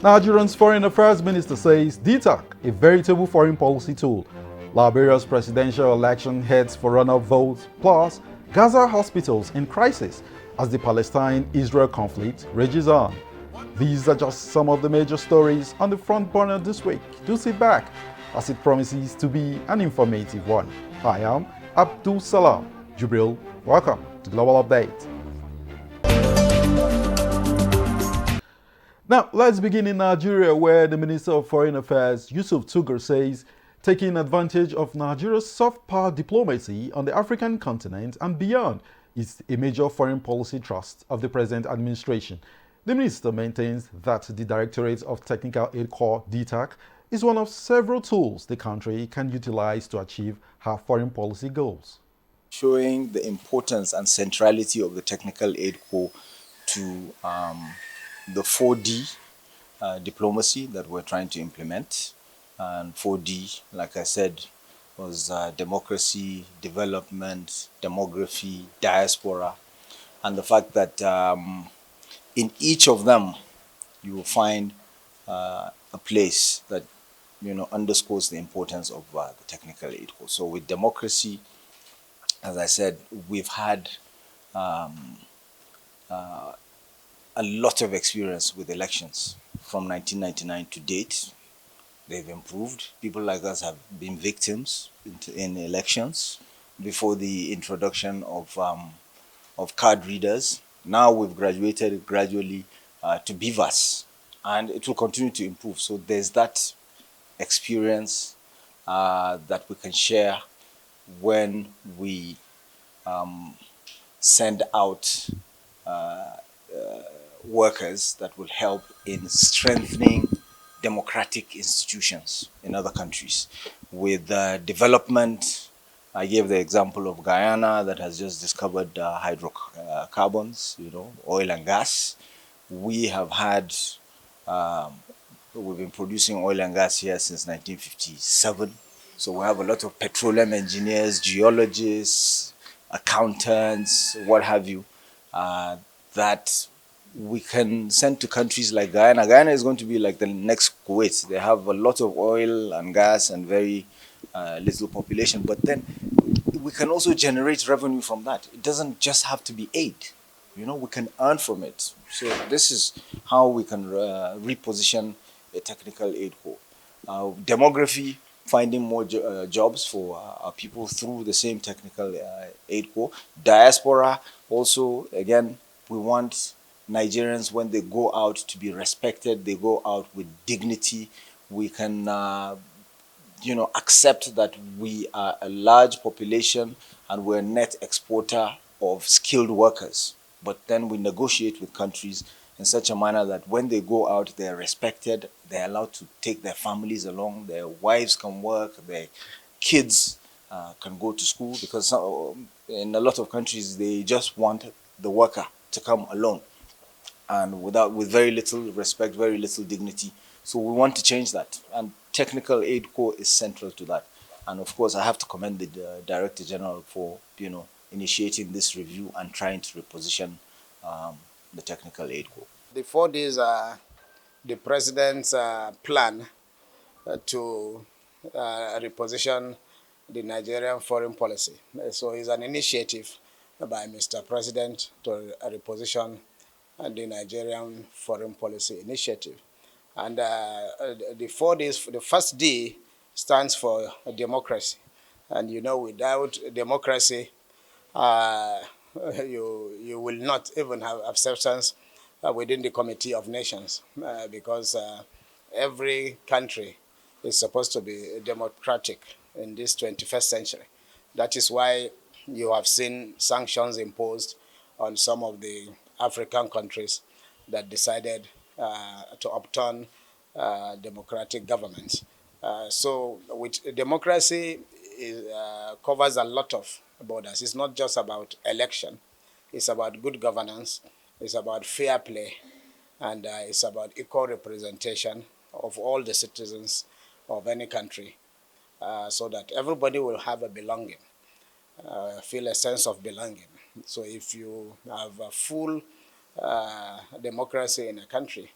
Nigerian's Foreign Affairs Minister says DTAC, a veritable foreign policy tool. Liberia's presidential election heads for runoff votes, plus Gaza hospitals in crisis as the Palestine-Israel conflict rages on. These are just some of the major stories on the front burner this week. Do sit back as it promises to be an informative one. I am Abdul Salam Jubril. Welcome to Global Update. Now, let's begin in Nigeria, where the Minister of Foreign Affairs, Yusuf Tugar, says taking advantage of Nigeria's soft power diplomacy on the African continent and beyond is a major foreign policy thrust of the present administration. The minister maintains that the Directorate of Technical Aid Corps, DTAC, is one of several tools the country can utilize to achieve her foreign policy goals. Showing the importance and centrality of the Technical Aid Corps to the 4D diplomacy that we're trying to implement. And 4D, like I said, was democracy, development, demography, diaspora, and the fact that in each of them you will find a place that underscores the importance of the Technical Aid Corps. So with democracy, as I said, we've had a lot of experience with elections from 1999 to date. They've improved. People like us have been victims in elections before the introduction of card readers. Now we've graduated gradually to BVAS, and it will continue to improve. So there's that experience that we can share when we send out workers that will help in strengthening democratic institutions in other countries. With development, I gave the example of Guyana that has just discovered hydrocarbons, oil and gas. We have had, we've been producing oil and gas here since 1957. So we have a lot of petroleum engineers, geologists, accountants, what have you, that we can send to countries like Guyana. Guyana is going to be like the next Kuwait. They have a lot of oil and gas and very little population, but then we can also generate revenue from that. It doesn't just have to be aid. We can earn from it. So this is how we can reposition a Technical Aid Corps. Demography, finding more jobs for our people through the same Technical Aid Corps. Diaspora, also, again, we want Nigerians, when they go out, to be respected. They go out with dignity. We can, accept that we are a large population and we're a net exporter of skilled workers. But then we negotiate with countries in such a manner that when they go out, they're respected. They're allowed to take their families along. Their wives can work. Their kids can go to school, because in a lot of countries, they just want the worker to come alone, and with very little respect, very little dignity. So we want to change that, and Technical Aid Corps is central to that. And of course, I have to commend the Director General for initiating this review and trying to reposition the Technical Aid Corps. The 4 days are the President's plan to reposition the Nigerian foreign policy. So it's an initiative by Mr. President to reposition the Nigerian foreign policy initiative. And the 4 days, the first D stands for democracy. And without democracy, you will not even have acceptance within the Committee of Nations, because every country is supposed to be democratic in this 21st century. That is why you have seen sanctions imposed on some of the African countries that decided to upturn democratic governments. So with democracy, covers a lot of borders. It's not just about election. It's about good governance. It's about fair play. And it's about equal representation of all the citizens of any country so that everybody will have a belonging, feel a sense of belonging. So if you have a full democracy in a country,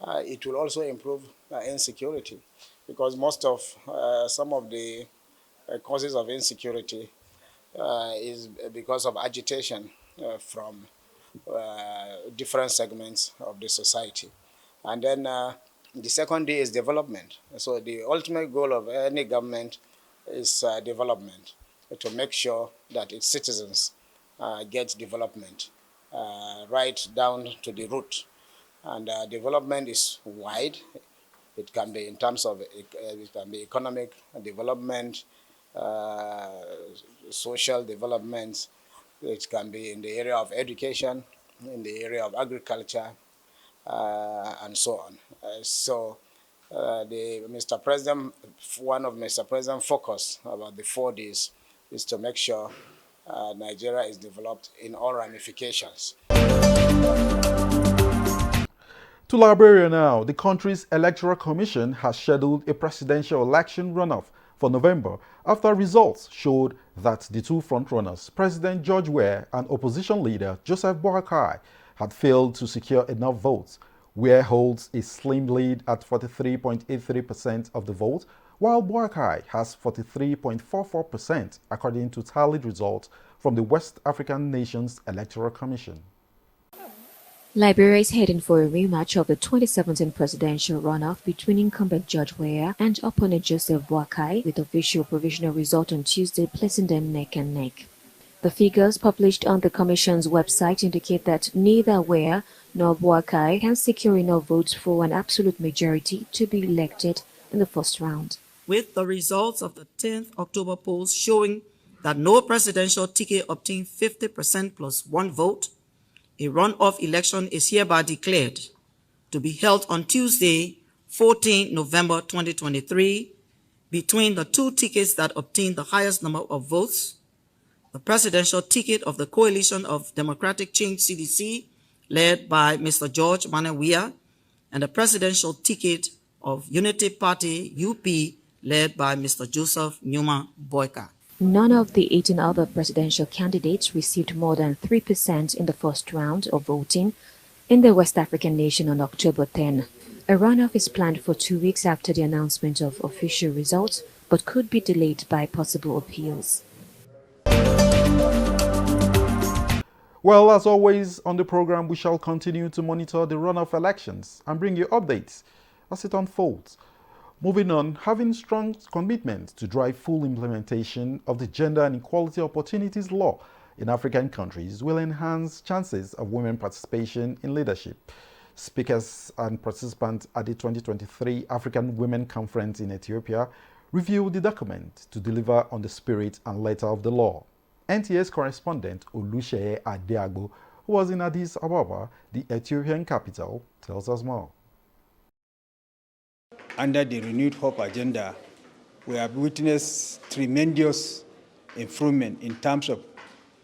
it will also improve insecurity, because most of some of the causes of insecurity is because of agitation from different segments of the society. And then the second D is development. So the ultimate goal of any government is development, to make sure that its citizens get development right down to the root. And development is wide. It can be in terms of it can be economic development, social development. It can be in the area of education, in the area of agriculture, and so on. Mr. President, one of Mr. President's focus about the 4 Ds is to make sure Nigeria is developed in all ramifications. To Liberia now, the country's electoral commission has scheduled a presidential election runoff for November after results showed that the two frontrunners, President George Weah and opposition leader Joseph Boakai, had failed to secure enough votes. Weah holds a slim lead at 43.83% of the vote, while Boakai has 43.44% according to tallied results from the West African Nations Electoral Commission. Liberia is heading for a rematch of the 2017 presidential runoff between incumbent George Weah and opponent Joseph Boakai, with official provisional result on Tuesday placing them neck and neck. The figures published on the Commission's website indicate that neither Weah nor Boakai can secure enough votes for an absolute majority to be elected in the first round. With the results of the 10th October polls showing that no presidential ticket obtained 50% plus 1 vote, a runoff election is hereby declared to be held on Tuesday, 14 November 2023, between the two tickets that obtained the highest number of votes: the presidential ticket of the Coalition of Democratic Change (CDC), led by Mr. George Manneh Weah, and the presidential ticket of Unity Party (UP), led by Mr. Joseph Numa Boakai. None of the 18 other presidential candidates received more than 3% in the first round of voting in the West African nation on October 10. A runoff is planned for 2 weeks after the announcement of official results, but could be delayed by possible appeals. Well, as always on the program, we shall continue to monitor the runoff elections and bring you updates as it unfolds. Moving on, having strong commitment to drive full implementation of the Gender and Equality Opportunities Law in African countries will enhance chances of women participation in leadership. Speakers and participants at the 2023 African Women Conference in Ethiopia reviewed the document to deliver on the spirit and letter of the law. NTA's correspondent Oluseye Adeagbo, who was in Addis Ababa, the Ethiopian capital, tells us more. Under the Renewed Hope agenda, we have witnessed tremendous improvement in terms of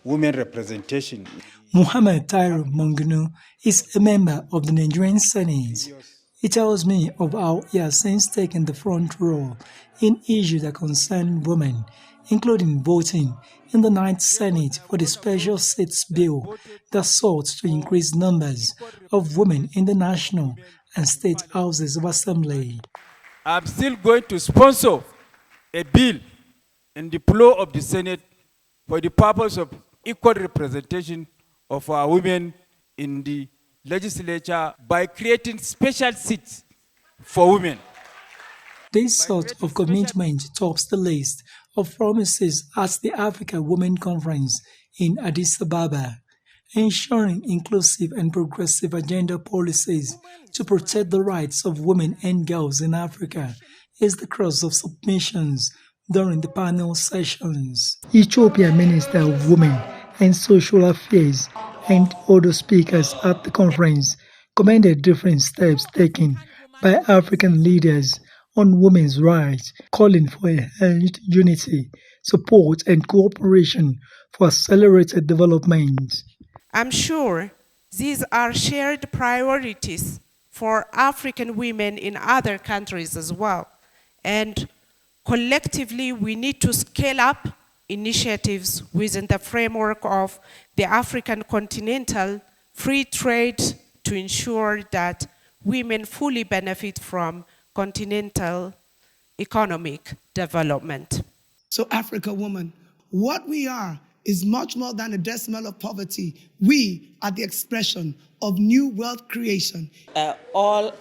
women representation. Muhammad Tairu Mongunu is a member of the Nigerian Senate. He tells me of how he has since taken the front role in issues that concern women, including voting in the 9th Senate for the Special Seats Bill that sought to increase numbers of women in the national and state houses of assembly. I'm still going to sponsor a bill in the floor of the Senate for the purpose of equal representation of our women in the legislature by creating special seats for women. This sort of commitment tops the list of promises at the Africa Women Conference in Addis Ababa, ensuring inclusive and progressive agenda policies to protect the rights of women and girls in Africa is the cross of submissions during the panel sessions. Ethiopian Minister of Women and Social Affairs and other speakers at the conference commended different steps taken by African leaders on women's rights, calling for enhanced unity, support and cooperation for accelerated development. I'm sure these are shared priorities for African women in other countries as well. And collectively, we need to scale up initiatives within the framework of the African continental free trade to ensure that women fully benefit from continental economic development. So Africa woman, what we are is much more than a decimal of poverty. We are the expression of new wealth creation. All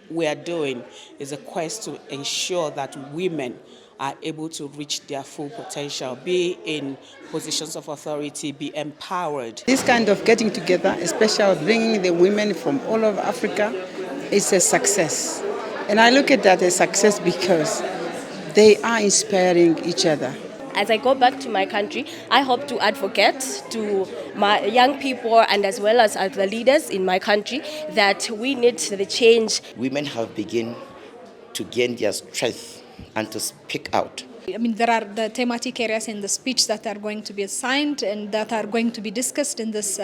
we are doing is a quest to ensure that women are able to reach their full potential, be in positions of authority, be empowered. This kind of getting together, especially bringing the women from all over Africa, is a success. And I look at that as success because they are inspiring each other. As I go back to my country, I hope to advocate to my young people and as well as the leaders in my country that we need the change. Women have begun to gain their strength and to speak out. I mean, there are the thematic areas in the speech that are going to be assigned and that are going to be discussed in this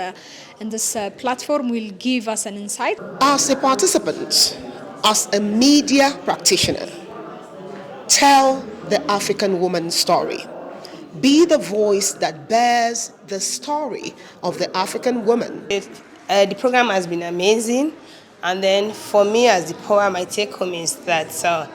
platform will give us an insight. As a participant, as a media practitioner, tell the African woman story. Be the voice that bears the story of the African woman. The program has been amazing, and then for me as the poem, my take home is that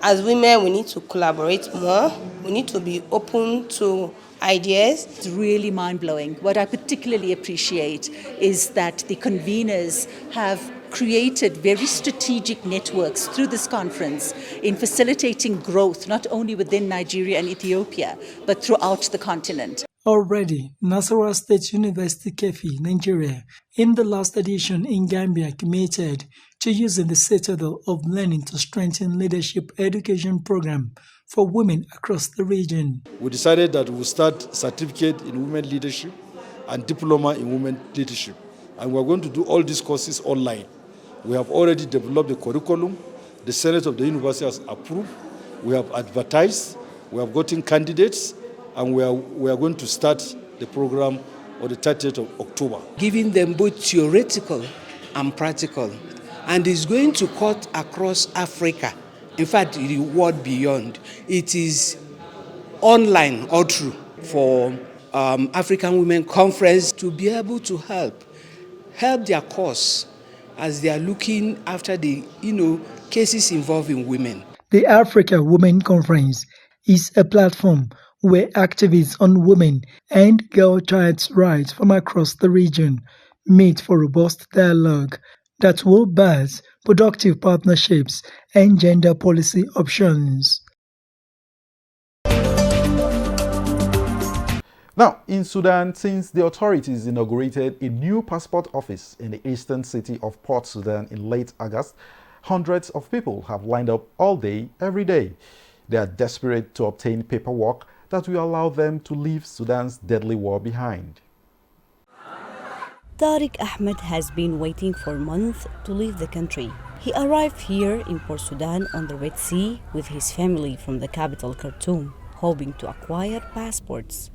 as women we need to collaborate more, we need to be open to ideas. It's really mind-blowing. What I particularly appreciate is that the conveners have created very strategic networks through this conference in facilitating growth, not only within Nigeria and Ethiopia, but throughout the continent. Already, Nasarawa State University, Kefi, Nigeria, in the last edition in Gambia, committed to using the Citadel of Learning to strengthen leadership education program for women across the region. We decided that we'll start certificate in women leadership and diploma in women leadership. And we're going to do all these courses online. We have already developed the curriculum. The Senate of the University has approved. We have advertised. We have gotten candidates. And we are going to start the program on the 30th of October. Giving them both theoretical and practical. And it's going to cut across Africa. In fact, the world beyond. It is online all through for African Women Conference to be able to help their cause as they are looking after the cases involving women. The Africa Women Conference is a platform where activists on women and girl child's rights from across the region meet for robust dialogue that will birth productive partnerships and gender policy options. Now, in Sudan, since the authorities inaugurated a new passport office in the eastern city of Port Sudan in late August, hundreds of people have lined up all day, every day. They are desperate to obtain paperwork that will allow them to leave Sudan's deadly war behind. Tariq Ahmed has been waiting for months to leave the country. He arrived here in Port Sudan on the Red Sea with his family from the capital Khartoum, hoping to acquire passports.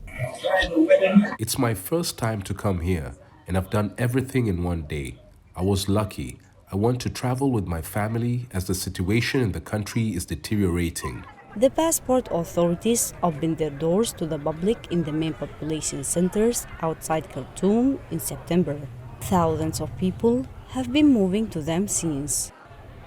It's my first time to come here, and I've done everything in one day. I was lucky. I want to travel with my family as the situation in the country is deteriorating. The passport authorities opened their doors to the public in the main population centers outside Khartoum in September. Thousands of people have been moving to them since.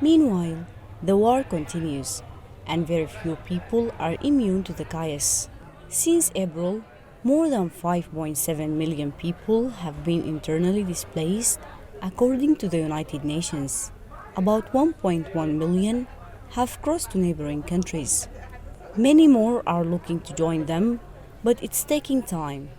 Meanwhile, the war continues, and very few people are immune to the chaos. Since April, more than 5.7 million people have been internally displaced, according to the United Nations. About 1.1 million have crossed to neighboring countries. Many more are looking to join them, but it's taking time.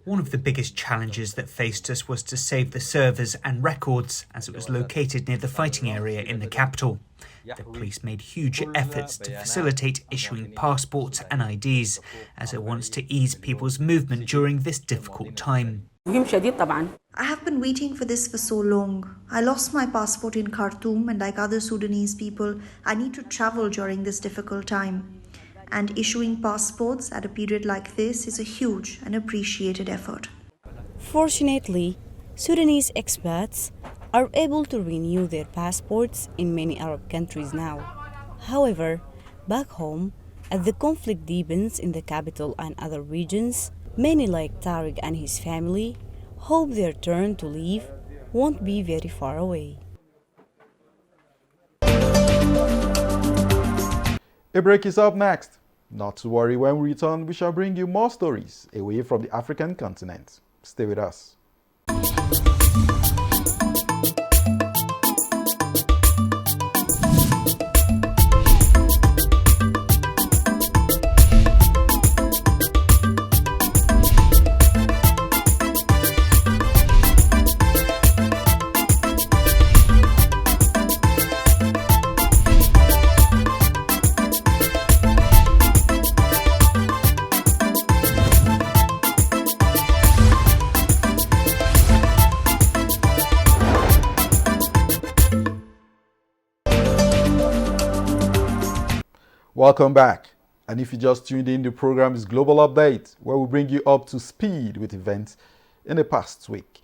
One of the biggest challenges that faced us was to save the servers and records, as it was located near the fighting area in the capital. The police made huge efforts to facilitate issuing passports and IDs, as it wants to ease people's movement during this difficult time. I have been waiting for this for so long. I lost my passport in Khartoum, and like other Sudanese people, I need to travel during this difficult time. And issuing passports at a period like this is a huge and appreciated effort. Fortunately, Sudanese expats are able to renew their passports in many Arab countries now. However, back home, as the conflict deepens in the capital and other regions, many like Tariq and his family hope their turn to leave won't be very far away. A break is up next. Not to worry, when we return, we shall bring you more stories away from the African continent. Stay with us. Welcome back. And if you just tuned in, the program is Global Update, where we bring you up to speed with events in the past week.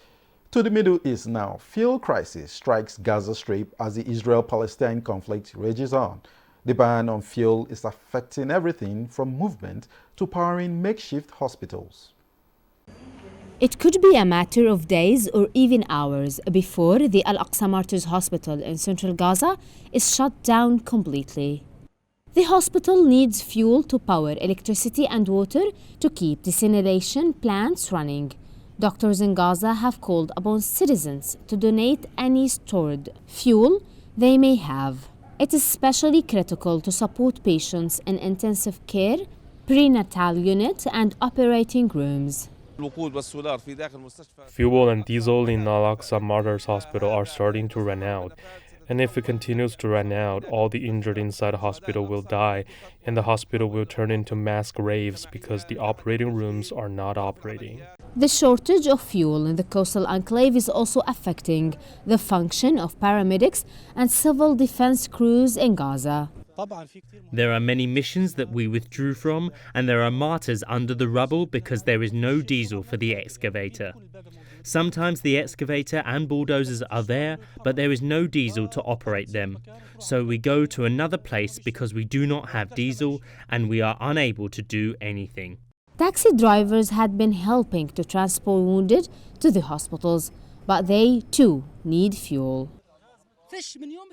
To the Middle East now, fuel crisis strikes Gaza Strip as the Israel-Palestine conflict rages on. The ban on fuel is affecting everything from movement to powering makeshift hospitals. It could be a matter of days or even hours before the Al-Aqsa Martyrs Hospital in central Gaza is shut down completely. The hospital needs fuel to power electricity and water to keep desalination plants running. Doctors in Gaza have called upon citizens to donate any stored fuel they may have. It is especially critical to support patients in intensive care, prenatal unit, and operating rooms. Fuel and diesel in Al-Aqsa Martyrs Hospital are starting to run out. And if it continues to run out, all the injured inside the hospital will die, and the hospital will turn into mass graves because the operating rooms are not operating. The shortage of fuel in the coastal enclave is also affecting the function of paramedics and civil defense crews in Gaza. There are many missions that we withdrew from, and there are martyrs under the rubble because there is no diesel for the excavator. Sometimes the excavator and bulldozers are there, but there is no diesel to operate them. So we go to another place because we do not have diesel and we are unable to do anything. Taxi drivers had been helping to transport wounded to the hospitals, but they too need fuel.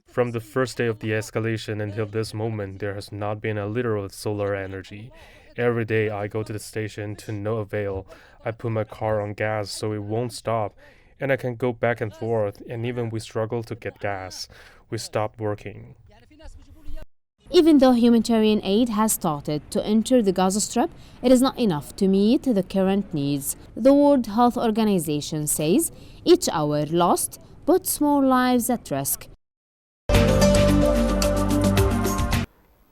From the first day of the escalation until this moment, there has not been a liter of solar energy. Every day I go to the station to no avail. I put my car on gas so it won't stop, and I can go back and forth, and even we struggle to get gas. We stopped working. Even though humanitarian aid has started to enter the Gaza Strip, it is not enough to meet the current needs. The World Health Organization says each hour lost puts more lives at risk.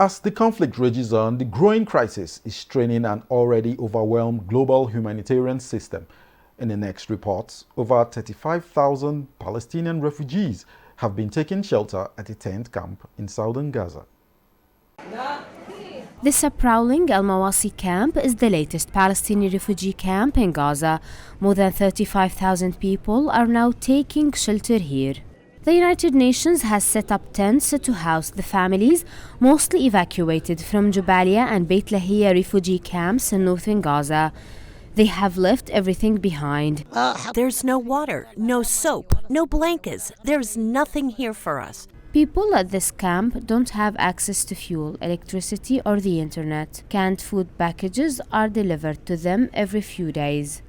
As the conflict rages on, the growing crisis is straining an already overwhelmed global humanitarian system. In the next report, over 35,000 Palestinian refugees have been taking shelter at a tent camp in southern Gaza. The sprawling Al-Mawasi camp is the latest Palestinian refugee camp in Gaza. More than 35,000 people are now taking shelter here. The United Nations has set up tents to house the families mostly evacuated from Jabalia and Beit Lahia refugee camps in northern Gaza. They have left everything behind. There's no water, no soap, no blankets. There's nothing here for us. People at this camp don't have access to fuel, electricity, or the internet. Canned food packages are delivered to them every few days.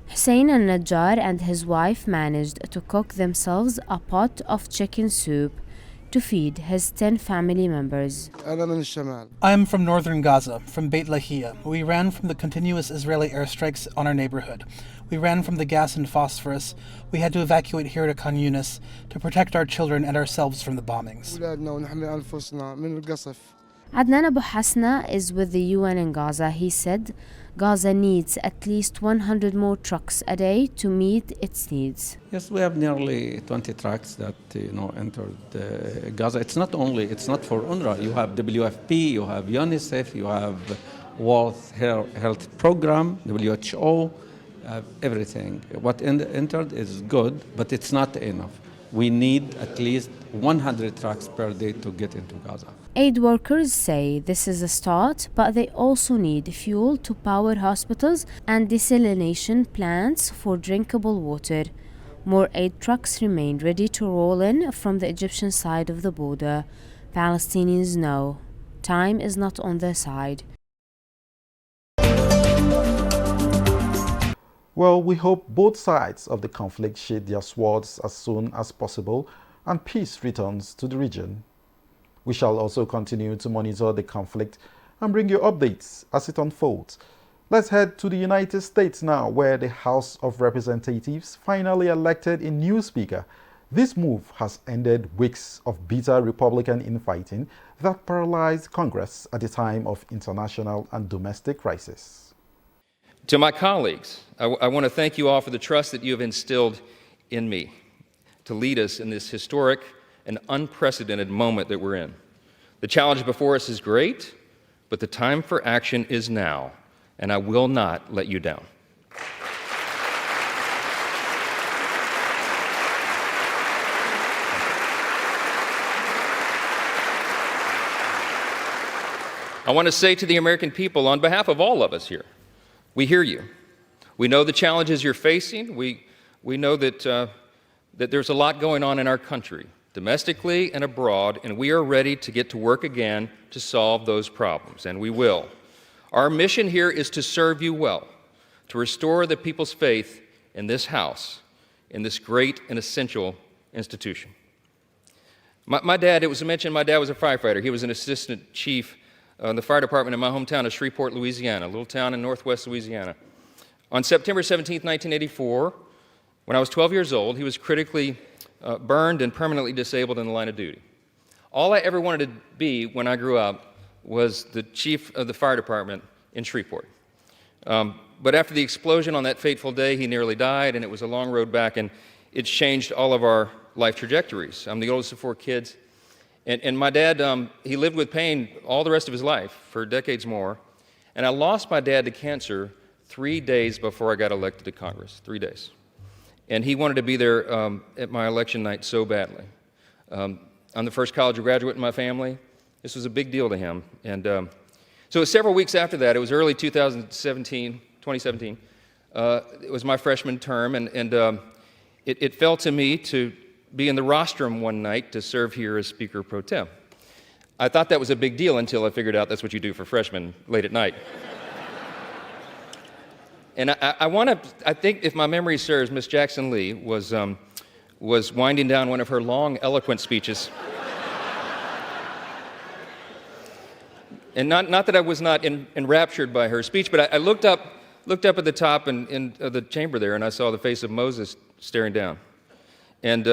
Hussein al-Najjar and his wife managed to cook themselves a pot of chicken soup to feed his 10 family members. I am from northern Gaza, from Beit Lahia. We ran from the continuous Israeli airstrikes on our neighborhood. We ran from the gas and phosphorus. We had to evacuate here to Khan Yunis to protect our children and ourselves from the bombings. Adnan Abu Hasna is with the UN in Gaza. He said Gaza needs at least 100 more trucks a day to meet its needs. Yes, we have nearly 20 trucks that entered Gaza. It's not for UNRWA. You have WFP, you have UNICEF, you have World Health Program, WHO, everything. What entered is good, but it's not enough. We need at least 100 trucks per day to get into Gaza. Aid workers say this is a start, but they also need fuel to power hospitals and desalination plants for drinkable water. More aid trucks remain ready to roll in from the Egyptian side of the border. Palestinians know time is not on their side. Well, we hope both sides of the conflict sheathe their swords as soon as possible and peace returns to the region. We shall also continue to monitor the conflict and bring you updates as it unfolds. Let's head to the United States now, where the House of Representatives finally elected a new speaker. This move has ended weeks of bitter Republican infighting that paralyzed Congress at a time of international and domestic crisis. To my colleagues, I want to thank you all for the trust that you have instilled in me to lead us in this historic and unprecedented moment that we're in. The challenge before us is great, but the time for action is now, and I will not let you down. I want to say to the American people, on behalf of all of us here, we hear you. We know the challenges you're facing. We know that there's a lot going on in our country, domestically and abroad, and we are ready to get to work again to solve those problems, and we will. Our mission here is to serve you well, to restore the people's faith in this House, in this great and essential institution. My dad, it was mentioned, my dad was a firefighter. He was an assistant chief in the fire department in my hometown of Shreveport, Louisiana, a little town in northwest Louisiana. On September 17, 1984, when I was 12 years old, he was critically burned and permanently disabled in the line of duty. All I ever wanted to be when I grew up was the chief of the fire department in Shreveport. But after the explosion on that fateful day, he nearly died, and it was a long road back, and it changed all of our life trajectories. I'm the oldest of 4 kids, and my dad, he lived with pain all the rest of his life for decades more, and I lost my dad to cancer 3 days before I got elected to Congress, 3 days. And he wanted to be there at my election night so badly. I'm the first college graduate in my family. This was a big deal to him. And so it was several weeks after that. It was early 2017. It was my freshman term, and it fell to me to be in the rostrum one night to serve here as Speaker Pro Tem. I thought that was a big deal until I figured out that's what you do for freshmen late at night. And I think if my memory serves, Miss Jackson Lee was winding down one of her long, eloquent speeches. And not that I was not enraptured by her speech, but I looked up at the top in the chamber there, and I saw the face of Moses staring down. And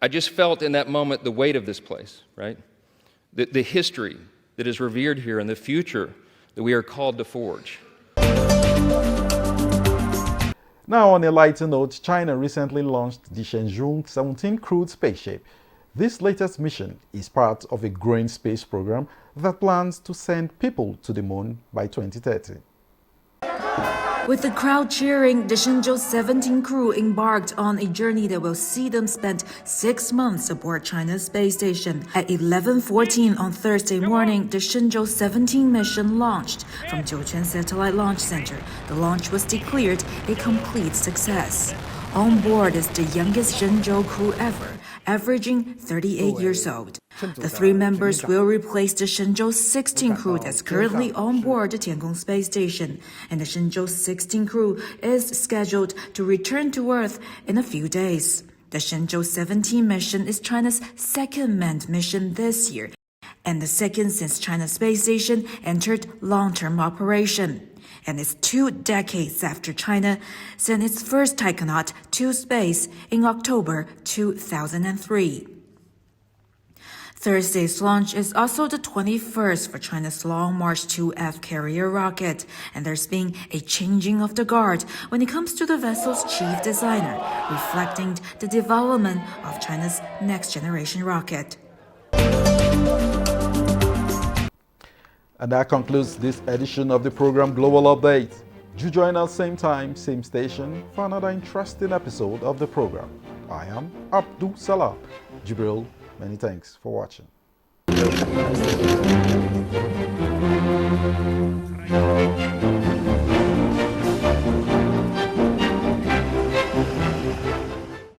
I just felt in that moment the weight of this place, right? The history that is revered here and the future that we are called to forge. Now, on a lighter note, China recently launched the Shenzhou 17 crewed spaceship. This latest mission is part of a growing space program that plans to send people to the moon by 2030. With the crowd cheering, the Shenzhou 17 crew embarked on a journey that will see them spend 6 months aboard China's space station. At 11:14 on Thursday morning, the Shenzhou 17 mission launched from Jiuquan Satellite Launch Center. The launch was declared a complete success. On board is the youngest Shenzhou crew ever, averaging 38 years old. The 3 members will replace the Shenzhou 16 crew that's currently on board the Tiangong space station, and the Shenzhou 16 crew is scheduled to return to Earth in a few days. The Shenzhou 17 mission is China's second manned mission this year, and the second since China's space station entered long-term operation. And it's 2 decades after China sent its first taikonaut to space in October 2003. Thursday's launch is also the 21st for China's Long March 2F carrier rocket, and there's been a changing of the guard when it comes to the vessel's chief designer, reflecting the development of China's next generation rocket. And that concludes this edition of the program Global Update. Do join us same time, same station for another interesting episode of the program. I am Abdul Salah Jibril. Many thanks for watching.